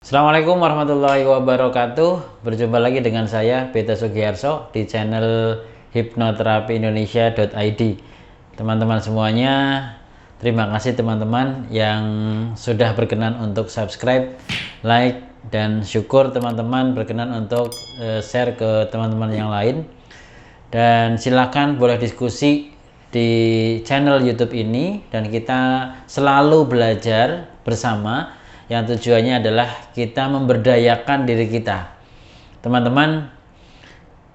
Assalamualaikum warahmatullahi wabarakatuh. Berjumpa lagi dengan saya Beta Sugiharso di channel hipnoterapi-indonesia.id. Teman-teman semuanya, terima kasih teman-teman yang sudah berkenan untuk subscribe, like, dan syukur teman-teman berkenan untuk share ke teman-teman yang lain. Dan silakan boleh diskusi di channel YouTube ini, dan kita selalu belajar bersama yang tujuannya adalah kita memberdayakan diri kita. Teman-teman,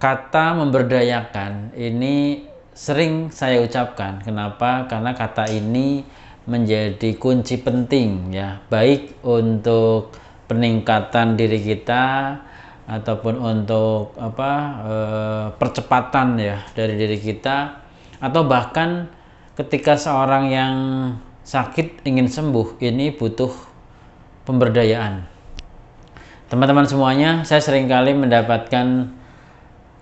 kata memberdayakan ini sering saya ucapkan. Kenapa? Karena kata ini menjadi kunci penting ya, baik untuk peningkatan diri kita ataupun untuk percepatan ya dari diri kita, atau bahkan ketika seorang yang sakit ingin sembuh, ini butuh pemberdayaan. Teman-teman semuanya, saya seringkali mendapatkan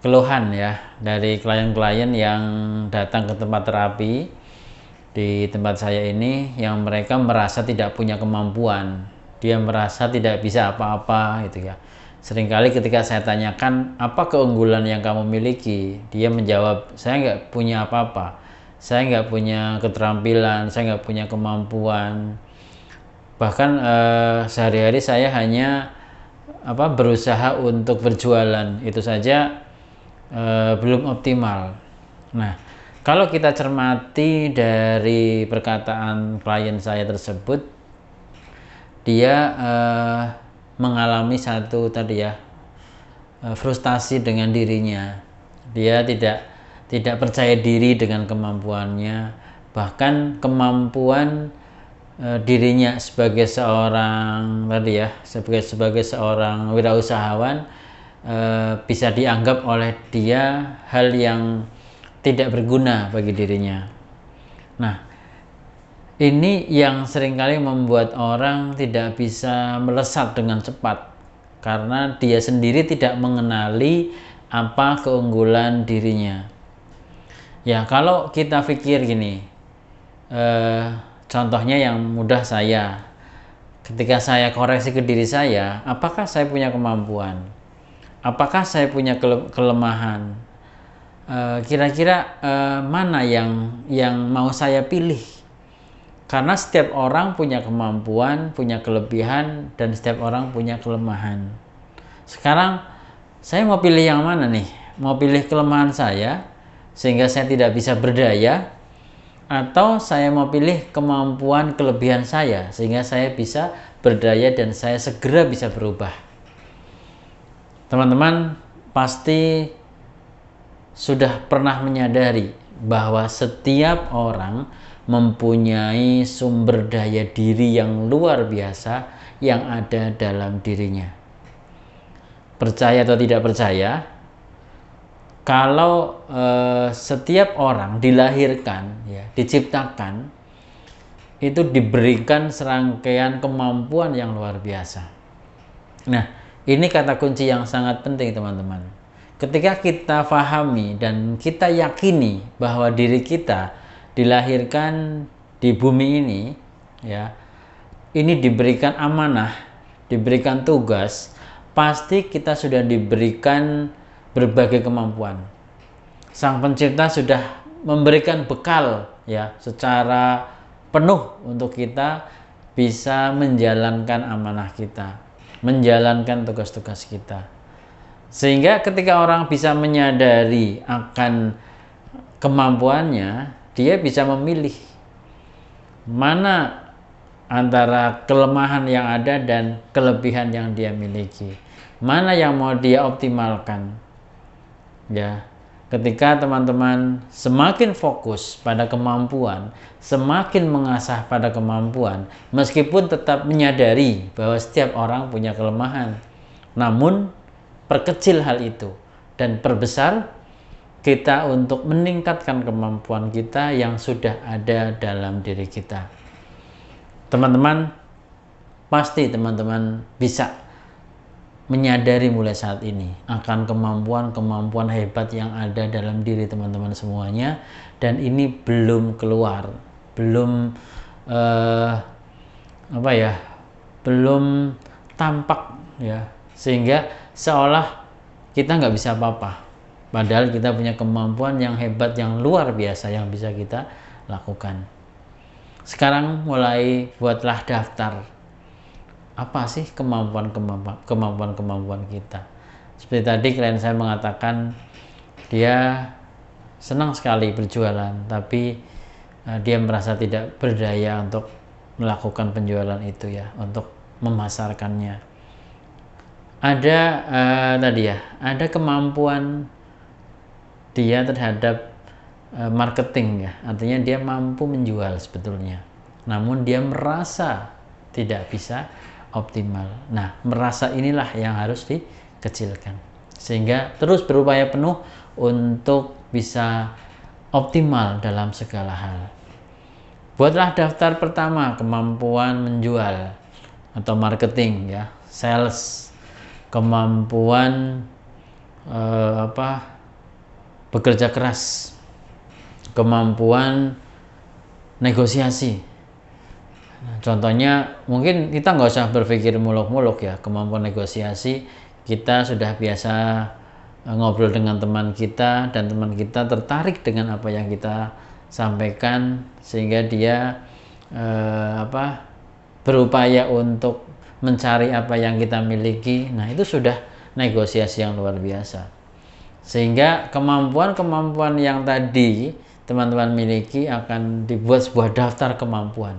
keluhan ya dari klien-klien yang datang ke tempat terapi di tempat saya ini, yang mereka merasa tidak punya kemampuan, dia merasa tidak bisa apa-apa gitu ya. Seringkali ketika saya tanyakan apa keunggulan yang kamu miliki, dia menjawab, saya nggak punya apa-apa, saya nggak punya keterampilan, saya nggak punya kemampuan. Bahkan sehari-hari saya hanya berusaha untuk berjualan, itu saja belum optimal. Nah, kalau kita cermati dari perkataan klien saya tersebut, dia mengalami satu tadi ya, frustasi dengan dirinya. Dia tidak percaya diri dengan kemampuannya, bahkan kemampuan dirinya sebagai seorang sebagai seorang wirausahawan bisa dianggap oleh dia hal yang tidak berguna bagi dirinya. Nah, ini yang seringkali membuat orang tidak bisa melesat dengan cepat, karena dia sendiri tidak mengenali apa keunggulan dirinya. Ya, kalau kita pikir gini, contohnya yang mudah, saya ketika saya koreksi ke diri saya, apakah saya punya kemampuan, apakah saya punya kelemahan, kira-kira mana yang mau saya pilih. Karena setiap orang punya kemampuan, punya kelebihan, dan setiap orang punya kelemahan. Sekarang saya mau pilih yang mana nih? Mau pilih kelemahan saya sehingga saya tidak bisa berdaya, atau saya mau pilih kemampuan kelebihan saya sehingga saya bisa berdaya dan saya segera bisa berubah? Teman-teman pasti sudah pernah menyadari bahwa setiap orang mempunyai sumber daya diri yang luar biasa yang ada dalam dirinya. Percaya atau tidak percaya, kalau setiap orang dilahirkan ya, diciptakan, itu diberikan serangkaian kemampuan yang luar biasa. Nah, ini kata kunci yang sangat penting teman-teman. Ketika kita pahami dan kita yakini bahwa diri kita dilahirkan di bumi ini ya, ini diberikan amanah, diberikan tugas, pasti kita sudah diberikan berbagai kemampuan. Sang Pencipta sudah memberikan bekal ya secara penuh untuk kita bisa menjalankan amanah kita, menjalankan tugas-tugas kita. Sehingga ketika orang bisa menyadari akan kemampuannya, dia bisa memilih mana antara kelemahan yang ada dan kelebihan yang dia miliki, mana yang mau dia optimalkan. Ya, ketika teman-teman semakin fokus pada kemampuan, semakin mengasah pada kemampuan, meskipun tetap menyadari bahwa setiap orang punya kelemahan, namun perkecil hal itu dan perbesar kita untuk meningkatkan kemampuan kita yang sudah ada dalam diri kita. Teman-teman, pasti teman-teman bisa menyadari mulai saat ini akan kemampuan-kemampuan hebat yang ada dalam diri teman-teman semuanya, dan ini belum keluar, belum belum tampak ya, sehingga seolah kita nggak bisa apa-apa, padahal kita punya kemampuan yang hebat, yang luar biasa yang bisa kita lakukan. Sekarang mulai buatlah daftar, apa sih kemampuan kita. Seperti tadi klien saya mengatakan dia senang sekali berjualan, tapi dia merasa tidak berdaya untuk melakukan penjualan itu ya, untuk memasarkannya. Ada tadi ya, ada kemampuan dia terhadap marketing ya, artinya dia mampu menjual sebetulnya, namun dia merasa tidak bisa optimal. Nah, merasa inilah yang harus dikecilkan, sehingga terus berupaya penuh untuk bisa optimal dalam segala hal. Buatlah daftar pertama, kemampuan menjual atau marketing ya, sales, kemampuan bekerja keras, kemampuan negosiasi. Nah, contohnya mungkin kita nggak usah berpikir muluk-muluk ya, kemampuan negosiasi kita sudah biasa ngobrol dengan teman kita dan teman kita tertarik dengan apa yang kita sampaikan, sehingga dia berupaya untuk mencari apa yang kita miliki. Nah, itu sudah negosiasi yang luar biasa. Sehingga kemampuan-kemampuan yang tadi teman-teman miliki akan dibuat sebuah daftar kemampuan,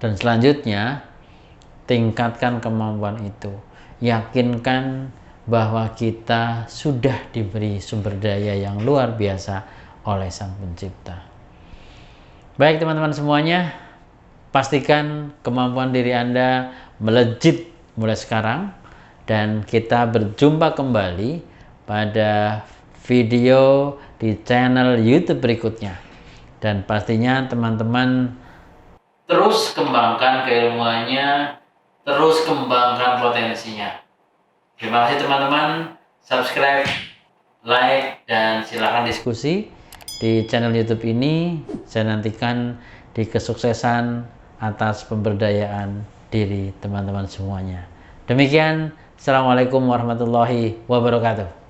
dan selanjutnya tingkatkan kemampuan itu, yakinkan bahwa kita sudah diberi sumber daya yang luar biasa oleh Sang Pencipta. Baik teman-teman semuanya, pastikan kemampuan diri Anda melejit mulai sekarang, dan kita berjumpa kembali pada video di channel YouTube berikutnya. Dan pastinya teman-teman terus kembangkan keilmuannya, terus kembangkan potensinya. Terima kasih teman-teman, subscribe, like, dan silakan diskusi di channel YouTube ini. Saya nantikan di kesuksesan atas pemberdayaan diri teman-teman semuanya. Demikian, Assalamualaikum warahmatullahi wabarakatuh.